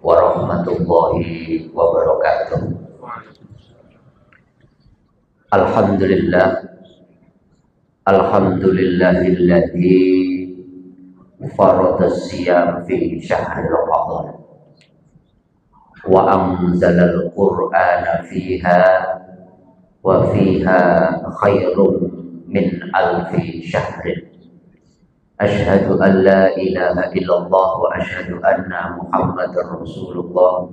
warahmatullahi wabarakatuh. Alhamdulillahilladzi farada siyam fi syahri Ramadan wa anzalal qur'ana wa fiha khairum min alfi syahrin. Asyhadu an la ilaha illallah wa asyhadu anna Muhammadar Rasulullah.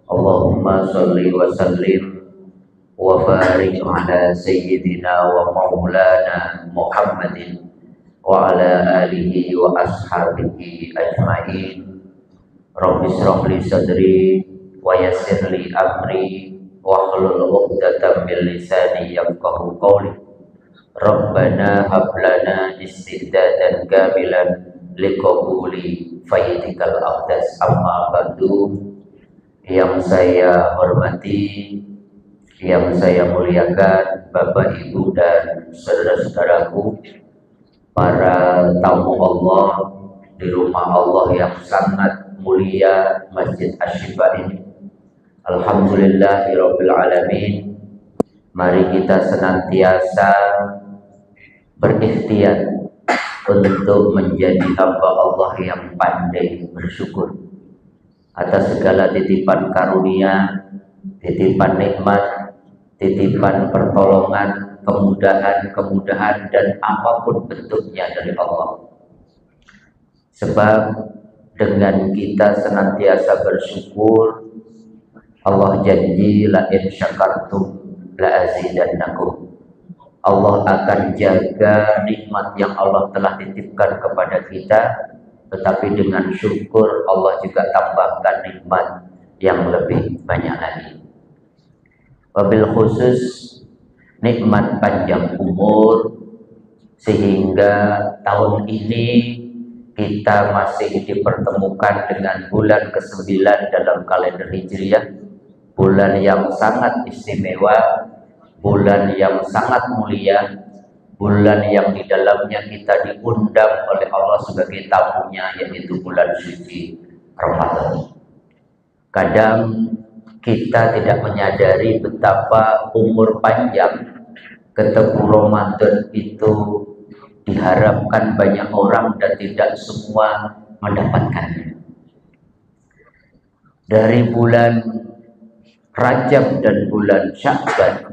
Allahumma shalli wa sallim wa barik ala sayyidina wa maulana Muhammadin wa ala alihi wa ashabihi ajma'in. Rabbi shrah li sadri wa yassir li amri wa hlul 'uqdatam min lisani yafqahu qawli. Rabbana hab lana istidadan kamilan liqabuli faidikal aqdas. Amma ba'du. Yang saya hormati, yang saya muliakan Bapak Ibu dan saudara-saudaraku, para tamu Allah di rumah Allah yang sangat mulia Masjid Asy-Syifa ini. Alhamdulillahirabbil alamin. Mari kita senantiasa berikhtiar untuk menjadi hamba Allah yang pandai bersyukur atas segala titipan karunia, titipan nikmat, titipan pertolongan, kemudahan dan apapun bentuknya dari Allah. Sebab dengan kita senantiasa bersyukur, Allah janji la in syakartum la azidannakum. Allah akan jaga nikmat yang Allah telah titipkan kepada kita, tetapi dengan syukur Allah juga tambahkan nikmat yang lebih banyak lagi. Wabil khusus nikmat panjang umur, sehingga tahun ini kita masih dipertemukan dengan bulan ke-9 dalam kalender Hijriah, bulan yang sangat istimewa, bulan yang sangat mulia, bulan yang di dalamnya kita diundang oleh Allah sebagai tamunya, yaitu bulan suci Ramadan. Kadang kita tidak menyadari betapa umur panjang ketemu Ramadan itu diharapkan banyak orang dan tidak semua mendapatkannya. Dari bulan Rajab dan bulan Sya'ban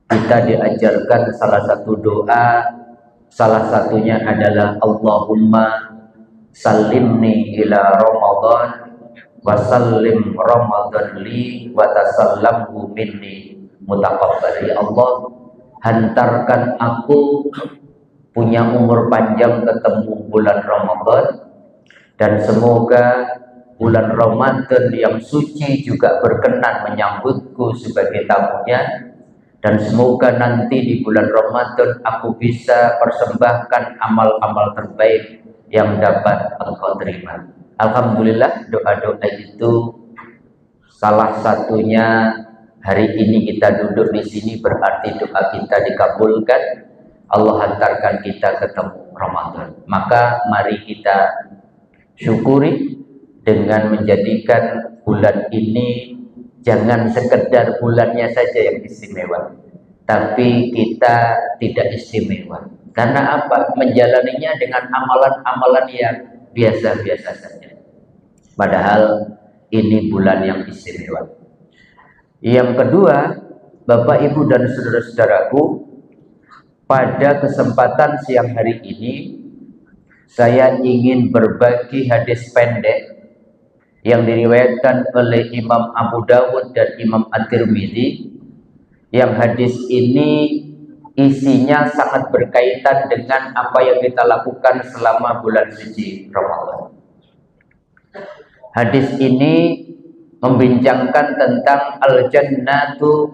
kita diajarkan salah satu doa, salah satunya adalah Allahumma sallimni ila Ramadan wa sallim Ramadan li wa tasallamhu minni mutaqabbal. Ya Allah, hantarkan aku punya umur panjang ketemu bulan Ramadan, dan semoga bulan Ramadan yang suci juga berkenan menyambutku sebagai tamunya, dan semoga nanti di bulan Ramadan aku bisa persembahkan amal-amal terbaik yang dapat Engkau terima. Alhamdulillah, doa-doa itu salah satunya hari ini kita duduk di sini berarti doa kita dikabulkan. Allah hantarkan kita ketemu Ramadan. Maka mari kita syukuri dengan menjadikan bulan ini jangan sekedar bulannya saja yang istimewa, tapi kita tidak istimewa. Karena apa? Menjalaninya dengan amalan-amalan yang biasa-biasa saja. Padahal ini bulan yang istimewa. Yang kedua, Bapak, Ibu, dan saudara-saudaraku, pada kesempatan siang hari ini saya ingin berbagi hadis pendek yang diriwayatkan oleh Imam Abu Dawud dan Imam At-Tirmidzi. Yang hadis ini isinya sangat berkaitan dengan apa yang kita lakukan selama bulan suci Ramadan. Hadis ini membincangkan tentang al-jannatu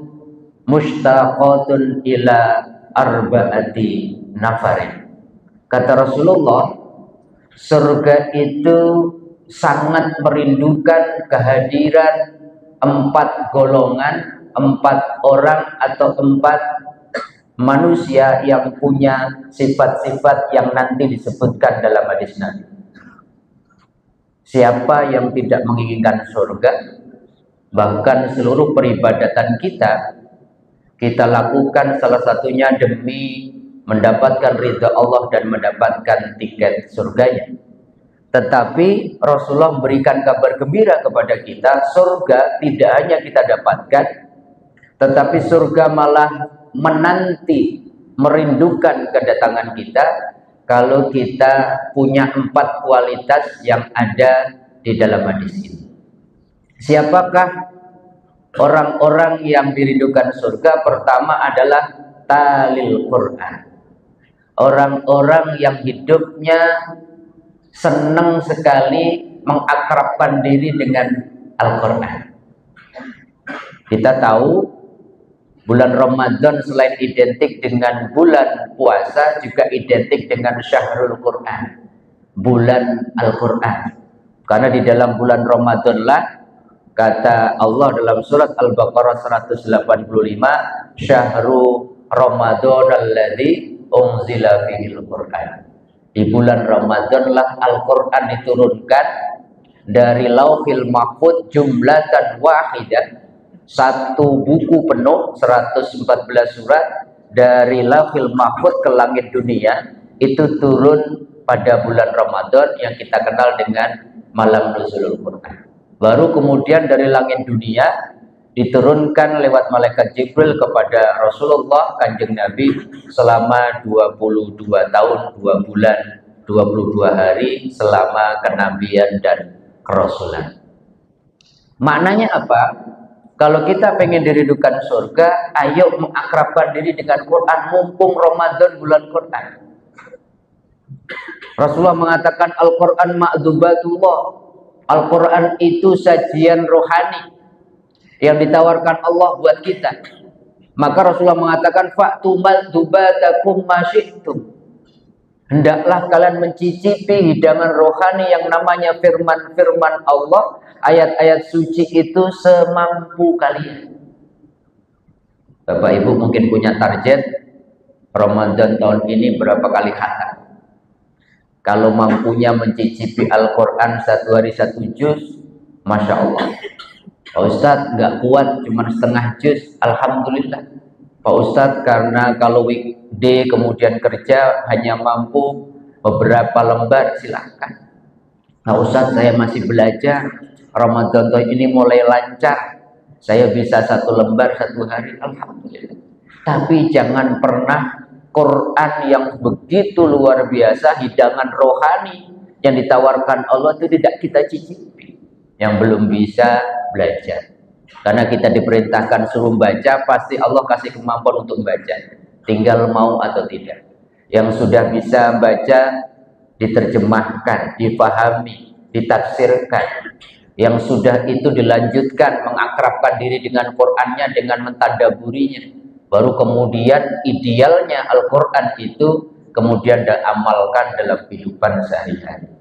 mushtaqatun ila arba'ati nafarin. Kata Rasulullah, surga itu sangat merindukan kehadiran 4 golongan, 4 orang atau 4 manusia yang punya sifat-sifat yang nanti disebutkan dalam hadis Nabi. Siapa yang tidak menginginkan surga, bahkan seluruh peribadatan kita lakukan salah satunya demi mendapatkan ridha Allah dan mendapatkan tiket surganya. Tetapi Rasulullah memberikan kabar gembira kepada kita, surga tidak hanya kita dapatkan, tetapi surga malah menanti, merindukan kedatangan kita kalau kita punya 4 kualitas yang ada di dalam hadis ini. Siapakah orang-orang yang dirindukan surga? Pertama adalah talil Quran. Orang-orang yang hidupnya senang sekali mengakrabkan diri dengan Al-Quran. Kita tahu bulan Ramadan selain identik dengan bulan puasa, juga identik dengan Syahrul Quran, bulan Al-Quran. Karena di dalam bulan Ramadan lah, kata Allah dalam surat Al-Baqarah 185, Syahru Ramadan alladzi unzila fihil Quran. Di bulan Ramadan lah Al-Quran diturunkan dari Lauhil Mahfuz jumlatan wahidah, satu buku penuh 114 surat dari Lauhil Mahfuz ke langit dunia, itu turun pada bulan Ramadan yang kita kenal dengan malam nuzulul Quran. Baru kemudian dari langit dunia diturunkan lewat malaikat Jibril kepada Rasulullah Kanjeng Nabi selama 22 tahun 2 bulan 22 hari selama kenabian dan kerasulan. Maknanya apa? Kalau kita pengen dirindukan surga, ayo mengakrabkan diri dengan Quran, mumpung Ramadan bulan Quran. Rasulullah mengatakan Al-Quran ma'dubatullah. Al-Quran itu sajian rohani yang ditawarkan Allah buat kita. Maka Rasulullah mengatakan fa'tumal dubatakum masyi'tum. Hendaklah kalian mencicipi hidangan rohani yang namanya firman-firman Allah, ayat-ayat suci itu semampu kalian. Bapak Ibu mungkin punya target Ramadan tahun ini berapa kali khatam. Kalau mampunya mencicipi Al-Quran 1 hari 1 juz, Masya Allah. Pak Ustadz nggak kuat, cuma setengah juz, Alhamdulillah. Pak Ustadz karena kalau weekday kemudian kerja hanya mampu beberapa lembar, silahkan. Pak Ustadz saya masih belajar, Ramadan tahun ini mulai lancar, saya bisa 1 lembar 1 hari, Alhamdulillah. Tapi jangan pernah Quran yang begitu luar biasa, hidangan rohani yang ditawarkan Allah itu tidak kita cicipi, yang belum bisa belajar. Karena kita diperintahkan suruh baca, pasti Allah kasih kemampuan untuk baca, tinggal mau atau tidak. Yang sudah bisa baca diterjemahkan, dipahami, ditafsirkan. Yang sudah itu dilanjutkan mengakrabkan diri dengan Qur'annya, dengan mentadaburinya. Baru kemudian idealnya Al-Quran itu kemudian diamalkan dalam kehidupan sehari-hari.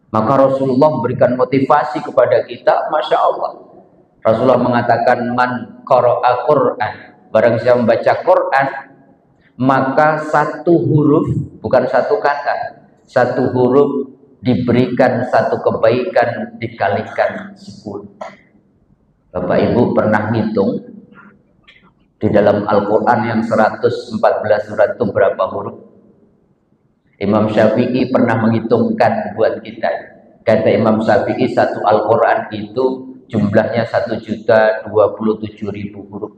Maka Rasulullah memberikan motivasi kepada kita, Masya Allah. Rasulullah mengatakan man qara'a Qur'an, barang siapa membaca Quran, maka 1 huruf, bukan 1 kata, 1 huruf diberikan 1 kebaikan dikalikan 10. Bapak Ibu pernah hitung di dalam Al-Quran yang 114 surat itu berapa huruf? Imam Syafi'i pernah menghitungkan buat kita. Kata Imam Syafi'i 1 Al-Quran itu jumlahnya 1.027.000 huruf.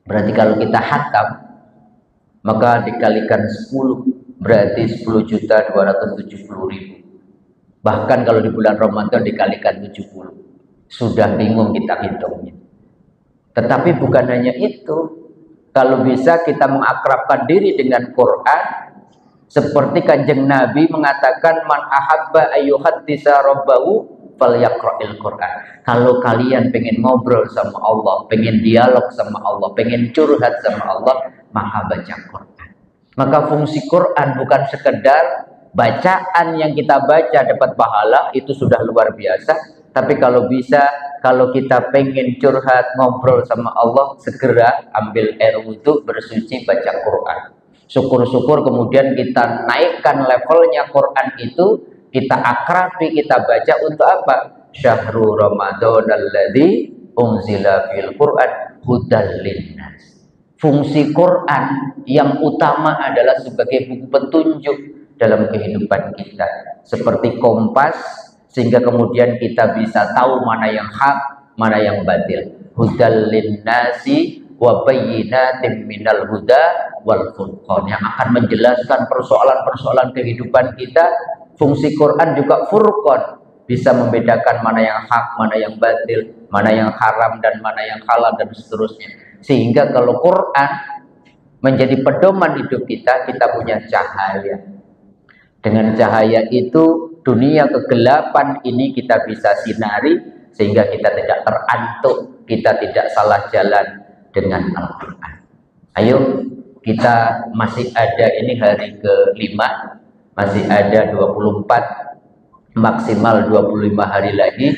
Berarti kalau kita khatam, maka dikalikan 10, berarti 10.270.000. Bahkan kalau di bulan Ramadan dikalikan 70. Sudah bingung kita hitungnya. Tetapi bukan hanya itu. Kalau bisa kita mengakrabkan diri dengan Quran, seperti Kanjeng Nabi mengatakan man ahabba ayyuhaddisa rabbahu falyaqra'il Quran. Kalau kalian pengen ngobrol sama Allah, pengen dialog sama Allah, pengen curhat sama Allah, maka baca Quran. Maka fungsi Quran bukan sekedar bacaan yang kita baca dapat pahala, itu sudah luar biasa. Tapi kalau bisa, kalau kita pengen curhat, ngobrol sama Allah, segera ambil air wudhu, bersuci, baca Quran. Syukur-syukur kemudian kita naikkan levelnya Quran itu kita akrabi, kita baca untuk apa? Syahrul Ramadan alladzi unzila fil Qur'an hudal linnas. Fungsi Quran yang utama adalah sebagai buku petunjuk dalam kehidupan kita, seperti kompas, sehingga kemudian kita bisa tahu mana yang hak, mana yang batil. Hudal linnasi wa bayyinatin minal huda wal furqan, yang akan menjelaskan persoalan-persoalan kehidupan kita. Fungsi Quran juga furqan, bisa membedakan mana yang hak, mana yang batil, mana yang haram dan mana yang halal dan seterusnya. Sehingga kalau Quran menjadi pedoman hidup kita, kita punya cahaya. Dengan cahaya itu dunia kegelapan ini kita bisa sinari, sehingga kita tidak terantuk, kita tidak salah jalan dengan Al-Quran. Ayo, kita masih ada, ini hari ke-5, masih ada 24, maksimal 25 hari lagi.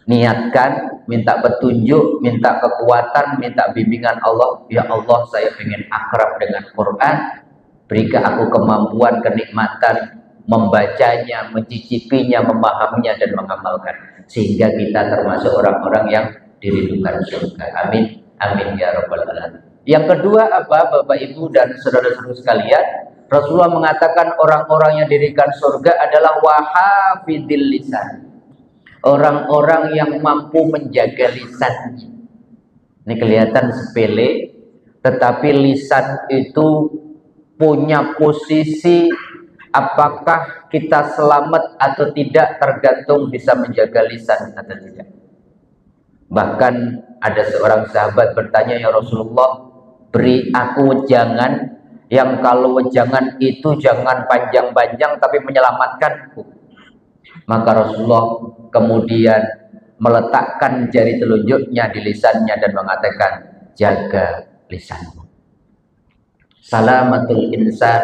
Niatkan, minta petunjuk, minta kekuatan, minta bimbingan Allah. Ya Allah, saya ingin akrab dengan Quran, berikan aku kemampuan, kenikmatan membacanya, mencicipinya, memahaminya dan mengamalkan, sehingga kita termasuk orang-orang yang dirindukan surga. Amin. Amin ya rabbal alamin. Yang kedua apa, Bapak Ibu dan saudara-saudara sekalian? Rasulullah mengatakan orang-orang yang didirikan surga adalah wahafidil lisan. Orang-orang yang mampu menjaga lisannya. Ini kelihatan sepele, tetapi lisan itu punya posisi, apakah kita selamat atau tidak tergantung bisa menjaga lisan atau tidak. Bahkan ada seorang sahabat bertanya, ya Rasulullah, beri aku jangan, yang kalau jangan itu jangan panjang-panjang tapi menyelamatkanku. Maka Rasulullah kemudian meletakkan jari telunjuknya di lisannya dan mengatakan, jaga lisanmu. Salamatul insan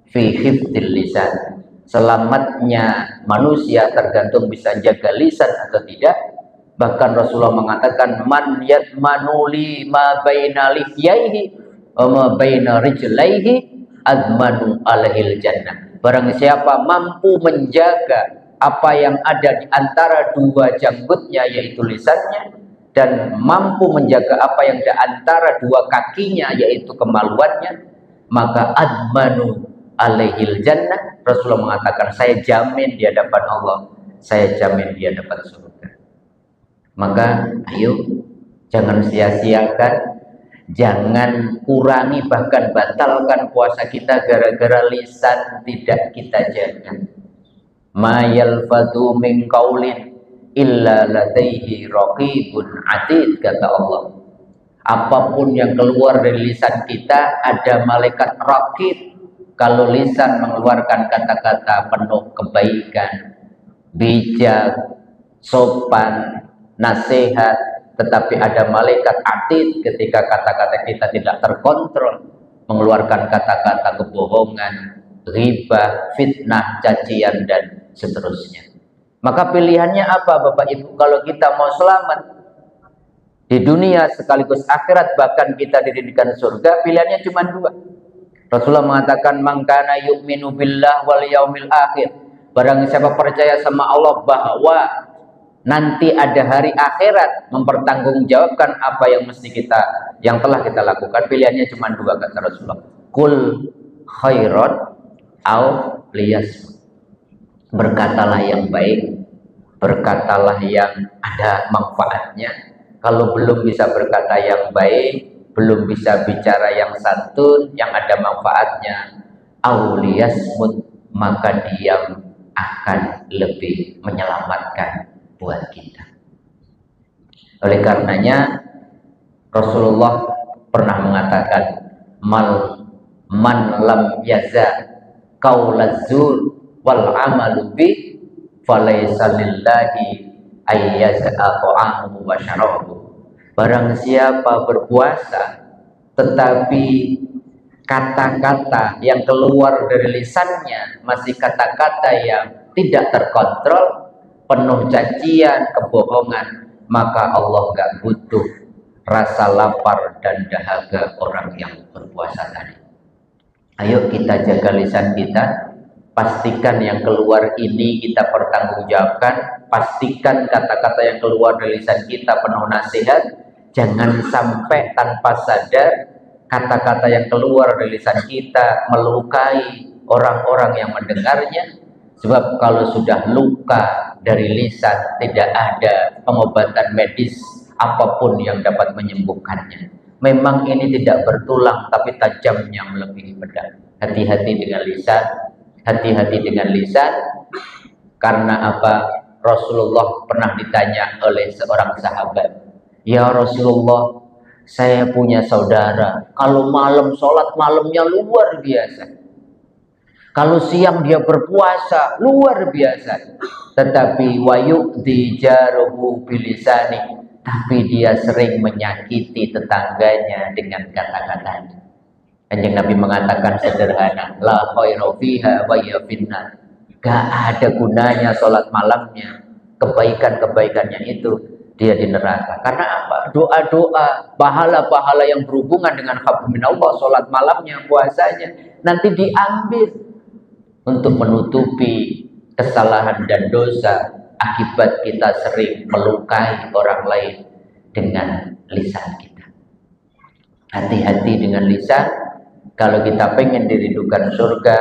fi hifdil lisan. Selamatnya manusia tergantung bisa jaga lisan atau tidak. Bahkan Rasulullah mengatakan, man yatmanuli ma baina lihyaihi wa ma baina rijlaihi admanu alaihil jannah. Barang siapa mampu menjaga apa yang ada di antara dua janggutnya, yaitu lisannya, dan mampu menjaga apa yang di antara dua kakinya, yaitu kemaluannya, maka admanu alaihil jannah. Rasulullah mengatakan, saya jamin di hadapan Allah, saya jamin di hadapan surga. Maka ayo, jangan sia-siakan, jangan kurangi, bahkan batalkan puasa kita gara-gara lisan tidak kita jaga. Ma yalfadhu min qaulin illa ladaihi raqibun atid, kata Allah. Apapun yang keluar dari lisan kita ada malaikat raqib. Kalau lisan mengeluarkan kata-kata penuh kebaikan, bijak, sopan, nasihat, tetapi ada malaikat atid ketika kata-kata kita tidak terkontrol, mengeluarkan kata-kata kebohongan, ghibah, fitnah, cacian dan seterusnya. Maka pilihannya apa, Bapak Ibu? Kalau kita mau selamat di dunia sekaligus akhirat, bahkan kita didirikan surga, pilihannya cuma dua. Rasulullah mengatakan, man kana yu'minu billah wal yaumil akhir. Barang siapa percaya sama Allah bahwa nanti ada hari akhirat, mempertanggungjawabkan apa yang yang telah kita lakukan, pilihannya cuma dua, kata Rasulullah. Kul khairat au liyas. Berkatalah yang baik, berkatalah yang ada manfaatnya. Kalau belum bisa berkata yang baik, belum bisa bicara yang santun, yang ada manfaatnya, au liyasmut, maka diam akan lebih menyelamatkan buat kita. Oleh karenanya Rasulullah pernah mengatakan, man lam yaza qaulazur wal amalu bi falaysa lillahi ayyaza ta'amuhu wa syarabuhu. Barang siapa berpuasa tetapi kata-kata yang keluar dari lisannya masih kata-kata yang tidak terkontrol, penuh cacian, kebohongan, maka Allah gak butuh rasa lapar dan dahaga orang yang berpuasa tadi. Ayo kita jaga lisan kita, Pastikan yang keluar ini kita pertanggungjawabkan. Pastikan kata-kata yang keluar dari lisan kita penuh nasihat. Jangan sampai tanpa sadar kata-kata yang keluar dari lisan kita melukai orang-orang yang mendengarnya. Sebab kalau sudah luka dari lisan, tidak ada pengobatan medis apapun yang dapat menyembuhkannya. Memang ini tidak bertulang, tapi tajamnya melebihi pedang. Hati-hati dengan lisan. Hati-hati dengan lisan. Karena apa? Rasulullah pernah ditanya oleh seorang sahabat, "Ya Rasulullah, saya punya saudara, kalau malam sholat malamnya luar biasa, kalau siang dia berpuasa luar biasa, tetapi wayu'dhi jaruhu bilisani, tapi dia sering menyakiti tetangganya dengan kata-katanya." Kanjeng Nabi mengatakan sederhana, la khairu fiha wa hiya finnar. Gak ada gunanya sholat malamnya, kebaikan-kebaikannya itu dia di neraka. Karena apa? Doa-doa, pahala-pahala yang berhubungan dengan hablum minallah, sholat malamnya, puasanya, nanti diambil untuk menutupi kesalahan dan dosa akibat kita sering melukai orang lain dengan lisan kita. Hati-hati dengan lisan. Kalau kita pengen dirindukan surga,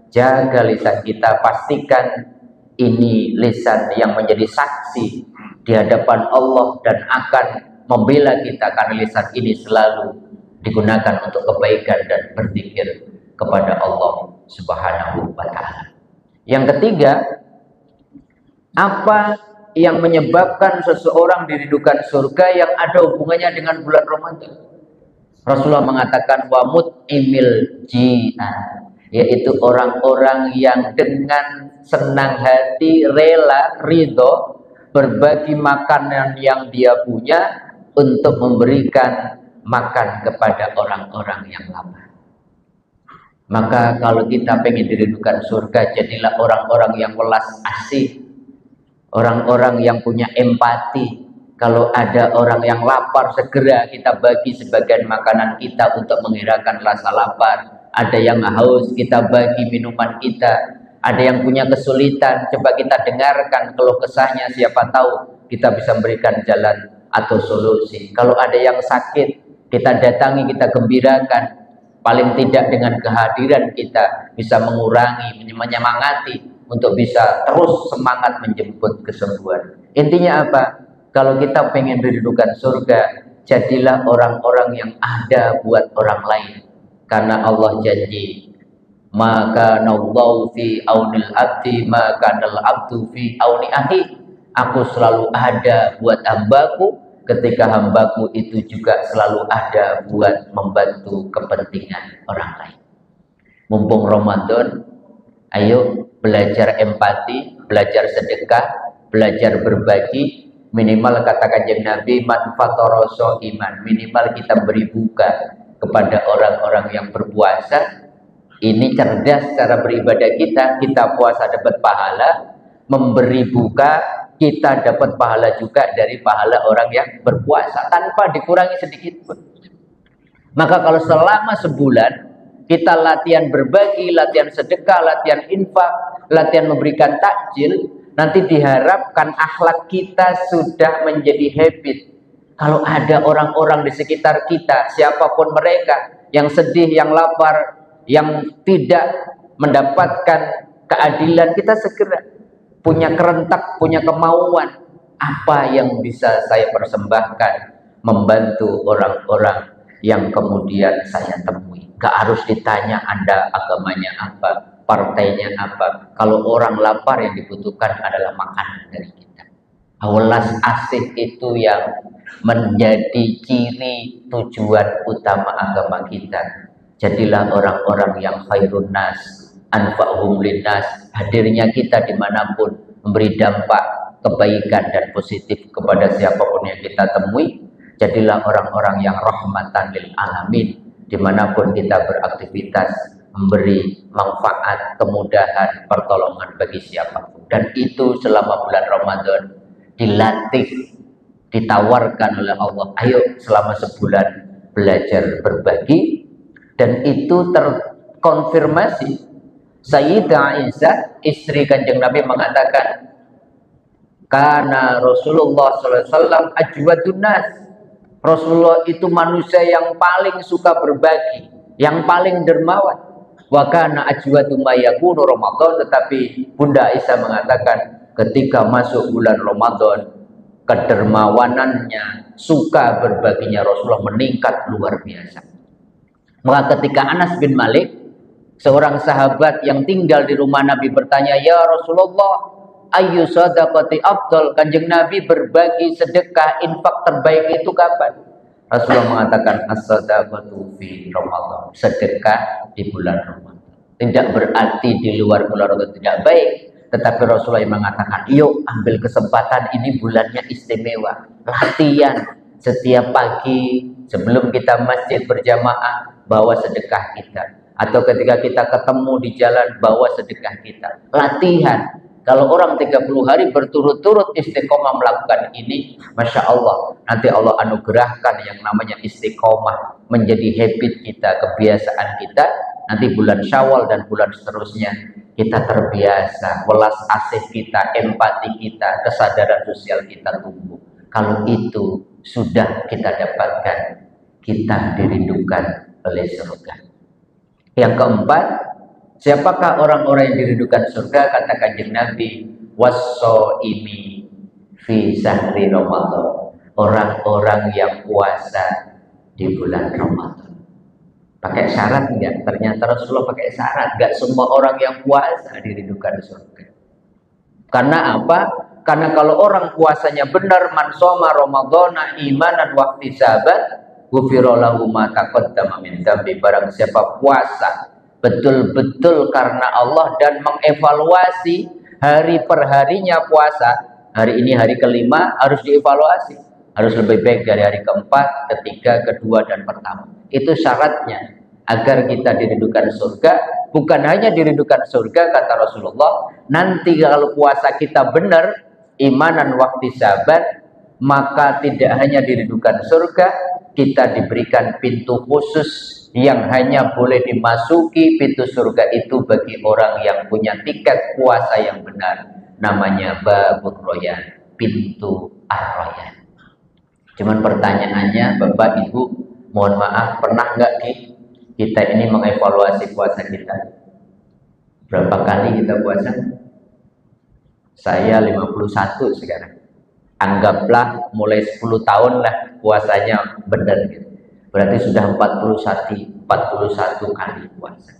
jaga lisan kita. Pastikan ini lisan yang menjadi saksi di hadapan Allah dan akan membela kita, karena lisan ini selalu digunakan untuk kebaikan dan berzikir kepada Allah Subhanahu wa ta'ala. Yang ketiga, apa yang menyebabkan seseorang dirindukan surga yang ada hubungannya dengan bulan Ramadan? Rasulullah mengatakan wa mut'imil ji'an, yaitu orang-orang yang dengan senang hati, rela, ridho berbagi makanan yang dia punya untuk memberikan makan kepada orang-orang yang lapar. Maka kalau kita pengen dirindukan surga, jadilah orang-orang yang welas asih, orang-orang yang punya empati. Kalau ada orang yang lapar, segera kita bagi sebagian makanan kita untuk menghilangkan rasa lapar. Ada yang haus, kita bagi minuman kita. Ada yang punya kesulitan, coba kita dengarkan keluh kesahnya, siapa tahu kita bisa memberikan jalan atau solusi. Kalau ada yang sakit, kita datangi, kita gembirakan. Paling tidak dengan kehadiran kita bisa mengurangi, menyemangati untuk bisa terus semangat menjemput kesembuhan. Intinya apa? Kalau kita pengen dirindukan surga, jadilah orang-orang yang ada buat orang lain. Karena Allah janji, maka nallahu fi aunil abdi, maka nal abdu fi auni akhi. Aku selalu ada buat hambaku, ketika hambaku itu juga selalu ada buat membantu kepentingan orang lain. Mumpung Ramadan, ayo belajar empati, belajar sedekah, belajar berbagi. Minimal kata Kanjeng Nabi, man fatoroso iman, minimal kita beri buka kepada orang-orang yang berpuasa. Ini cerdas cara beribadah kita. Kita puasa dapat pahala, memberi buka kita dapat pahala juga dari pahala orang yang berpuasa tanpa dikurangi sedikit pun. Maka kalau selama sebulan kita latihan berbagi, latihan sedekah, latihan infak, latihan memberikan takjil, nanti diharapkan akhlak kita sudah menjadi habit. Kalau ada orang-orang di sekitar kita, siapapun mereka, yang sedih, yang lapar, yang tidak mendapatkan keadilan, kita segera punya kerentak, punya kemauan. Apa yang bisa saya persembahkan membantu orang-orang yang kemudian saya temui? Gak harus ditanya Anda agamanya apa, partainya apa. Kalau orang lapar, yang dibutuhkan adalah makanan dari kita. Welas asih itu yang menjadi ciri tujuan utama agama kita. Jadilah orang-orang yang khairun nas, anfa'hum linnas. Hadirnya kita dimanapun memberi dampak kebaikan dan positif kepada siapapun yang kita temui. Jadilah orang-orang yang rahmatan lil alamin, dimanapun kita beraktivitas, memberi manfaat, kemudahan, pertolongan bagi siapapun. Dan itu selama bulan Ramadan dilatih, ditawarkan oleh Allah. Ayo selama sebulan belajar berbagi. Dan itu terkonfirmasi Sayyidah Aisyah, istri Kanjeng Nabi, mengatakan, karena Rasulullah SAW ajwadun nas. Rasulullah itu manusia yang paling suka berbagi, yang paling dermawan. Wa kana ajwadu ma yakunu Ramadan. Tetapi Bunda Aisyah mengatakan, ketika masuk bulan Ramadan, kedermawanannya, suka berbaginya Rasulullah meningkat luar biasa. Maka ketika Anas bin Malik, seorang sahabat yang tinggal di rumah Nabi, bertanya, ya Rasulullah, ayyu sadaqati afdal, Kanjeng Nabi, berbagi sedekah, infak terbaik itu kapan? Rasulullah mengatakan, as-sadaqatu fi Ramadan, sedekah di bulan Ramadan. Tidak berarti di luar bulan Ramadan tidak baik, tetapi Rasulullah yang mengatakan, yuk ambil kesempatan, ini bulannya istimewa, latihan setiap pagi sebelum kita masjid berjamaah, bawa sedekah kita, atau ketika kita ketemu di jalan, bawa sedekah kita, latihan. Kalau orang 30 hari berturut-turut istiqomah melakukan ini, Masya Allah, nanti Allah anugerahkan yang namanya istiqomah menjadi habit kita, kebiasaan kita. Nanti bulan Syawal dan bulan seterusnya, kita terbiasa, welas asih kita, empati kita, kesadaran sosial kita tumbuh. Kalau itu sudah kita dapatkan, kita dirindukan oleh surga. Yang keempat, siapakah orang-orang yang dirindukan surga? Kata Kanjeng Nabi, was-shaimi fi sahri Ramadan, orang-orang yang puasa di bulan Ramadan. Pakai syarat enggak? Ternyata Rasulullah pakai syarat. Enggak semua orang yang puasa dirindukan surga. Karena apa? Karena kalau orang puasanya benar, man shoma ramadhana imanan wa ihtisaban, ghufira lahu ma taqaddama min dzambi. Barang siapa puasa betul-betul karena Allah dan mengevaluasi hari per harinya puasa, hari ini hari kelima, harus dievaluasi, harus lebih baik dari hari keempat, ketiga, kedua, dan pertama. Itu syaratnya agar kita dirindukan surga. Bukan hanya dirindukan surga, kata Rasulullah, nanti kalau puasa kita benar, imanan wa ihtisaban, maka tidak hanya dirindukan surga, kita diberikan pintu khusus yang hanya boleh dimasuki pintu surga itu bagi orang yang punya tiket puasa yang benar. Namanya Babur Royan, pintu Ar-Royan. Cuman pertanyaannya, Bapak Ibu, mohon maaf, pernah nggak kita ini mengevaluasi puasa kita? Berapa kali kita puasa? Saya 51 sekarang. Anggaplah mulai 10 tahun lah puasanya benar gitu. Berarti sudah 41 kali puasa.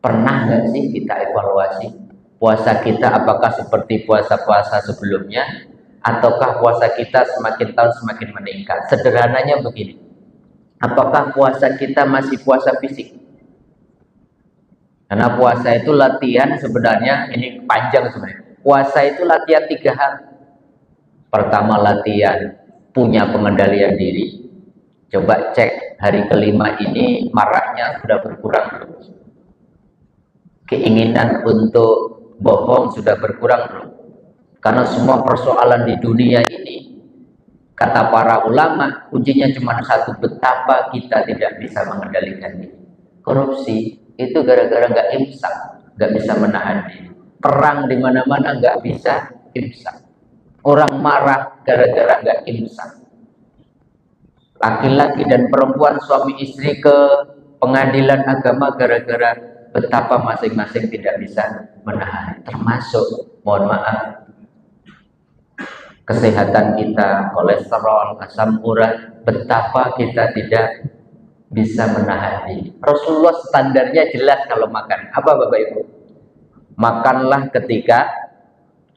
Pernah nggak sih kita evaluasi puasa kita, apakah seperti puasa-puasa sebelumnya, ataukah puasa kita semakin tahun semakin meningkat? Sederhananya begini, apakah puasa kita masih puasa fisik? Karena puasa itu latihan, sebenarnya ini panjang sebenarnya. Puasa itu latihan 3 hal. Pertama, latihan punya pengendalian diri. Coba cek hari kelima ini marahnya sudah berkurang. Keinginan untuk bohong sudah berkurang belum? Karena semua persoalan di dunia ini, kata para ulama, kuncinya cuma satu, betapa kita tidak bisa mengendalikan diri. Korupsi itu gara-gara nggak imsak, nggak bisa menahan diri. Perang di mana-mana nggak bisa imsak. Orang marah gara-gara nggak imsak. Laki-laki dan perempuan, suami istri ke pengadilan agama gara-gara betapa masing-masing tidak bisa menahan. Termasuk, mohon maaf, kesehatan kita, kolesterol, asam urat, betapa kita tidak bisa menahan diri. Rasulullah standarnya jelas kalau makan. Apa Bapak Ibu? Makanlah ketika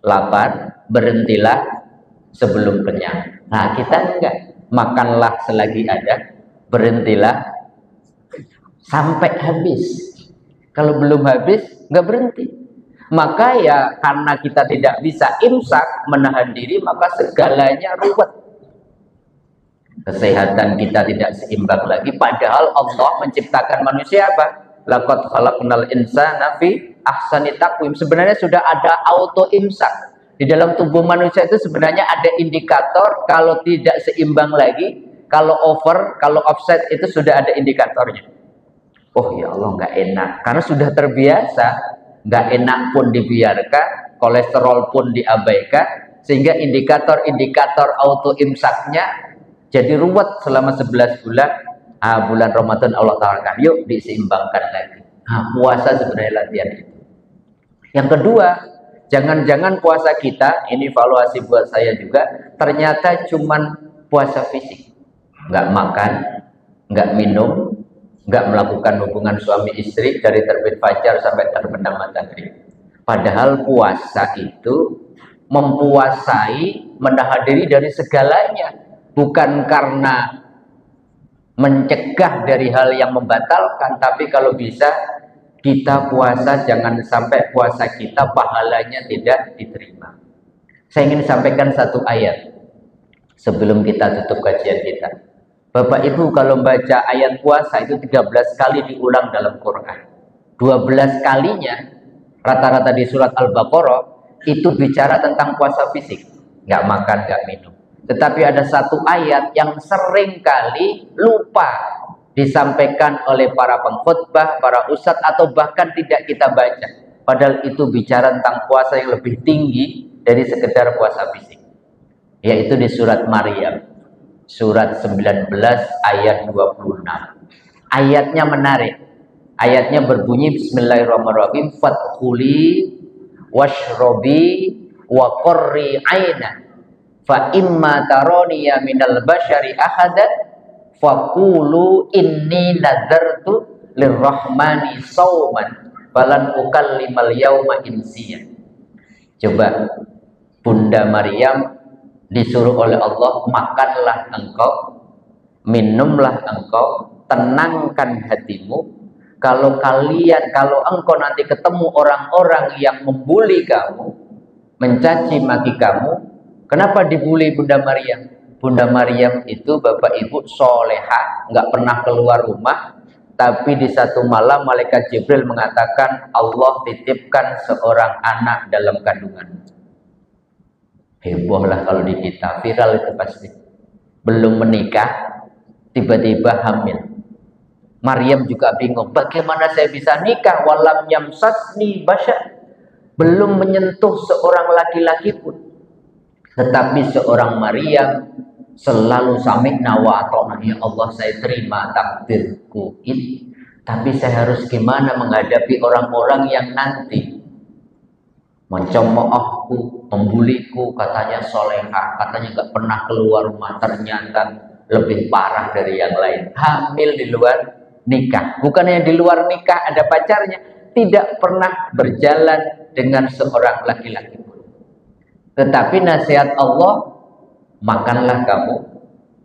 lapar, berhentilah sebelum kenyang. Nah, kita enggak. Makanlah selagi ada, berhentilah sampai habis. Kalau belum habis, nggak berhenti. Maka ya karena kita tidak bisa imsak, menahan diri, maka segalanya ruwet. Kesehatan kita tidak seimbang lagi. Padahal Allah menciptakan manusia apa? Laqad khalaqnal insana fi ahsani taqwim. Sebenarnya sudah ada auto imsak. Di dalam tubuh manusia itu sebenarnya ada indikator kalau tidak seimbang lagi, kalau over, kalau offset itu sudah ada indikatornya. Oh ya Allah, nggak enak. Karena sudah terbiasa nggak enak pun dibiarkan, kolesterol pun diabaikan, sehingga indikator-indikator auto imsaknya jadi ruwet selama 11 bulan. Bulan Ramadan Allah tawarkan, yuk diseimbangkan lagi. Puasa sebenarnya latihan itu. Yang kedua, jangan-jangan puasa kita, ini evaluasi buat saya juga, ternyata cuman puasa fisik, nggak makan, nggak minum, nggak melakukan hubungan suami istri dari terbit fajar sampai terbenam matahari. Padahal puasa itu mempuasai, menahan diri dari segalanya, bukan karena mencegah dari hal yang membatalkan, tapi kalau bisa kita puasa jangan sampai puasa kita pahalanya tidak diterima. Saya ingin sampaikan satu ayat sebelum kita tutup kajian kita. Bapak Ibu kalau baca ayat puasa itu 13 kali diulang dalam Quran. 12 kalinya rata-rata di surat Al-Baqarah itu bicara tentang puasa fisik, nggak makan, nggak minum. Tetapi ada satu ayat yang sering kali lupa disampaikan oleh para pengkhotbah, para ustadz, atau bahkan tidak kita baca. Padahal itu bicara tentang puasa yang lebih tinggi dari sekedar puasa fisik. Yaitu di surat Maryam. Surat 19 ayat 26. Ayatnya menarik. Ayatnya berbunyi Bismillahirrahmanirrahim. Fadkhuli washrobi wa qurri aina. Fa imma taroniya minal bashari ahadan faqulu inni nadartu lirrahmani sauman falan ukallimal yauma insiya. Coba Bunda Maryam disuruh oleh Allah, makanlah engkau, minumlah engkau, tenangkan hatimu. Kalau engkau nanti ketemu orang-orang yang membuli kamu, mencaci maki kamu. Kenapa dibully Bunda Maryam? Bunda Maryam itu Bapak Ibu soleha, nggak pernah keluar rumah, tapi di satu malam malaikat Jibril mengatakan Allah titipkan seorang anak dalam kandungan. Heboh lah kalau di kita, viral itu pasti. Belum menikah, tiba-tiba hamil. Maryam juga bingung, bagaimana saya bisa nikah walam yamsasni basyar, belum menyentuh seorang laki-laki pun. Tetapi seorang Maryam selalu sami'na wa ata'na, ya Allah saya terima takdirku ini, tapi saya harus gimana menghadapi orang-orang yang nanti mencemoohku, membuliku, katanya soleha, katanya gak pernah keluar rumah, ternyata lebih parah dari yang lain, hamil di luar nikah. Bukannya di luar nikah ada pacarnya, tidak pernah berjalan dengan seorang laki-laki pun. Tetapi nasihat Allah, makanlah kamu,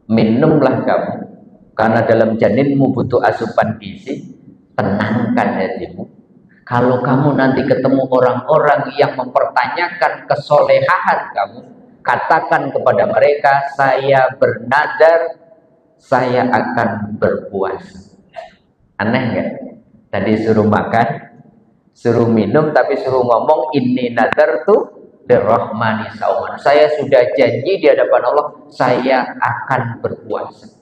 minumlah kamu, karena dalam janinmu butuh asupan gizi, tenangkan hatimu. Kalau kamu nanti ketemu orang-orang yang mempertanyakan kesolehan kamu, katakan kepada mereka, saya bernadar, saya akan berpuasa. Aneh nggak? Tadi suruh makan, suruh minum, tapi suruh ngomong, inni nadartu lirrahmani sauman. Saya sudah janji di hadapan Allah, saya akan berpuasa.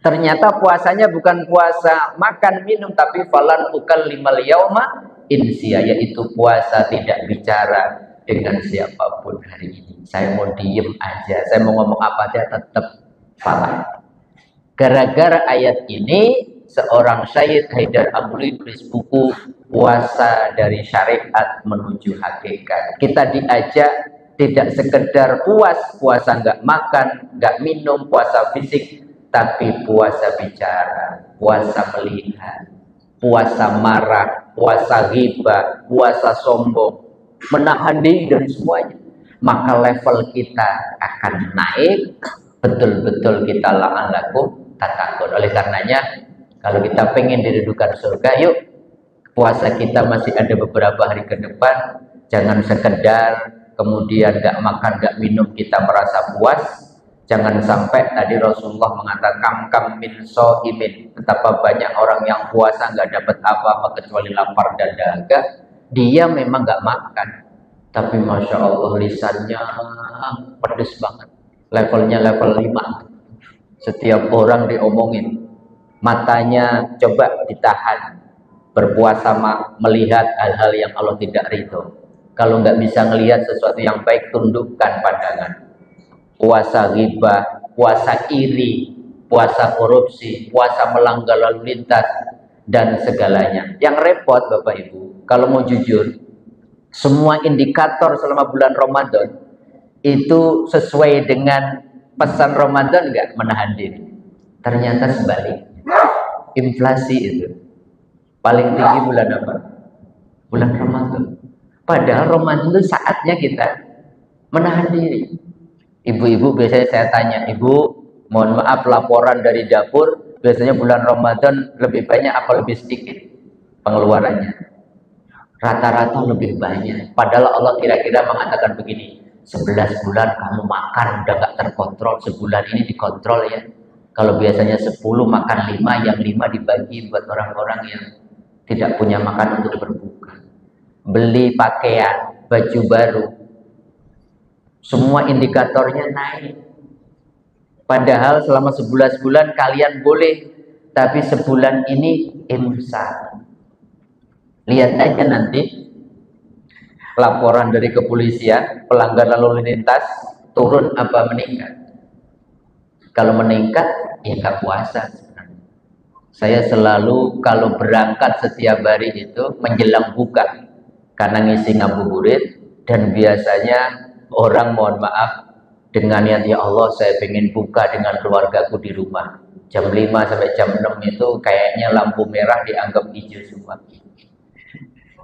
Ternyata puasanya bukan puasa makan minum, tapi falan ukallimal yauma insiya, yaitu puasa tidak bicara dengan siapapun hari ini. Saya mau diem aja, saya mau ngomong apa aja tetap salah. Gara-gara ayat ini, seorang Syed Haidar Amrui tulis buku Puasa dari Syariat Menuju Hakikat. Kita diajak tidak sekedar puasa nggak makan, nggak minum, puasa fisik, tapi puasa bicara, puasa melihat, puasa marah, puasa ghibah, puasa sombong, menahan diri dari semuanya. Maka level kita akan naik, betul-betul kita la'alakum tatakun. Oleh karenanya, kalau kita pengen didudukan surga, yuk puasa kita masih ada beberapa hari ke depan. Jangan sekedar kemudian gak makan, gak minum kita merasa puas. Jangan sampai tadi Rasulullah mengatakan kam min so'imin, betapa banyak orang yang puasa gak dapat apa-apa kecuali lapar dan dahaga. Dia memang gak makan, tapi Masya Allah lisannya pedes banget. Levelnya level 5. Setiap orang diomongin. Matanya coba ditahan, Berpuasa melihat hal-hal yang Allah tidak ridho. Kalau nggak bisa melihat sesuatu yang baik, tundukkan pandangan. Puasa ghibah, puasa iri, puasa korupsi, puasa melanggar lalu lintas, dan segalanya. Yang repot Bapak Ibu, kalau mau jujur, semua indikator selama bulan Ramadan itu sesuai dengan pesan Ramadan nggak? Menahan diri. Ternyata sebaliknya. Inflasi itu paling tinggi bulan apa? Bulan Ramadan. Padahal Ramadan itu saatnya kita menahan diri. Ibu-ibu biasanya saya tanya, ibu mohon maaf laporan dari dapur biasanya bulan Ramadan lebih banyak apa lebih sedikit pengeluarannya? Rata-rata lebih banyak. Padahal Allah kira-kira mengatakan begini, 11 bulan kamu makan udah gak terkontrol, sebulan ini dikontrol ya. Kalau biasanya 10 makan 5, yang 5 dibagi buat orang-orang yang tidak punya makan untuk berbuka. Beli pakaian, baju baru, semua indikatornya naik. Padahal selama 11 bulan kalian boleh, tapi sebulan ini imsak. Lihat aja nanti laporan dari kepolisian, pelanggar lalu lintas turun apa meningkat. Kalau meningkat, ya nggak puasa. Saya selalu kalau berangkat setiap hari itu menjelang buka, karena ngisi ngabuburit, dan biasanya orang mohon maaf dengan niat ya Allah saya pengen buka dengan keluargaku di rumah. Jam 5 sampai jam 6 itu kayaknya lampu merah dianggap hijau semua.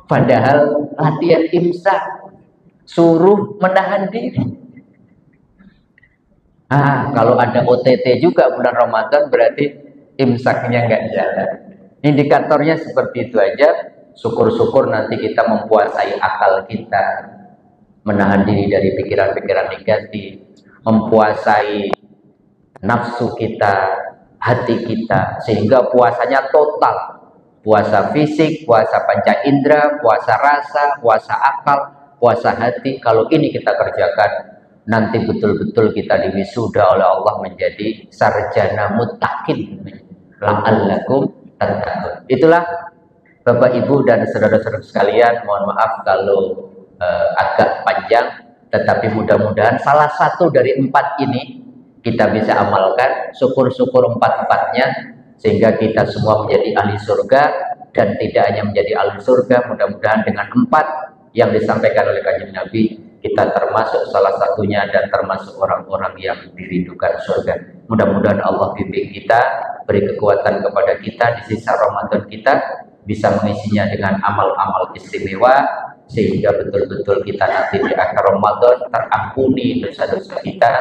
Padahal latihan imsak suruh menahan diri. Kalau ada OTT juga bulan Ramadan berarti imsaknya nggak jalan. Indikatornya seperti itu aja. Syukur-syukur nanti kita mempuasai akal kita, menahan diri dari pikiran-pikiran negatif, mempuasai nafsu kita, hati kita, sehingga puasanya total. Puasa fisik, puasa panca indera, puasa rasa, puasa akal, puasa hati. Kalau ini kita kerjakan, nanti betul-betul kita diwisuda oleh Allah menjadi sarjana muttaqin. La'allakum tattaqun. Itulah Bapak Ibu dan saudara-saudara sekalian, mohon maaf kalau agak panjang, tetapi mudah-mudahan salah satu dari 4 ini kita bisa amalkan. Syukur-syukur 4-4-nya, sehingga kita semua menjadi ahli surga. Dan tidak hanya menjadi ahli surga, mudah-mudahan dengan 4 yang disampaikan oleh Kanjeng Nabi, kita termasuk salah satunya dan termasuk orang-orang yang dirindukan surga. Mudah-mudahan Allah bimbing kita, beri kekuatan kepada kita di sisa Ramadan kita, bisa mengisinya dengan amal-amal istimewa, sehingga betul-betul kita nanti di akhir Ramadan terampuni dosa-dosa kita,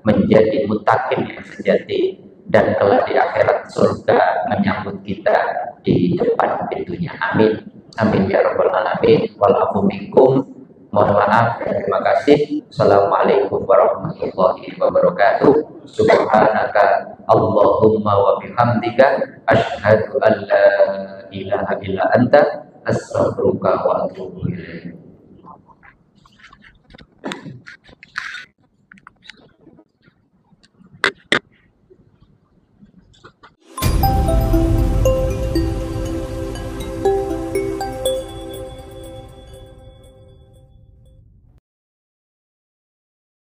menjadi muttaqin yang sejati, dan kelak di akhirat surga menyambut kita di depan pintunya. Amin. Amin ya rabbal alamin. Walafu minkum. Mohon maaf dan terima kasih. Assalamualaikum warahmatullahi wabarakatuh. Subhanaka Allahumma wa bihamdika asyhadu an la ilaha illa anta astaghfiruka wa atubu ilaik.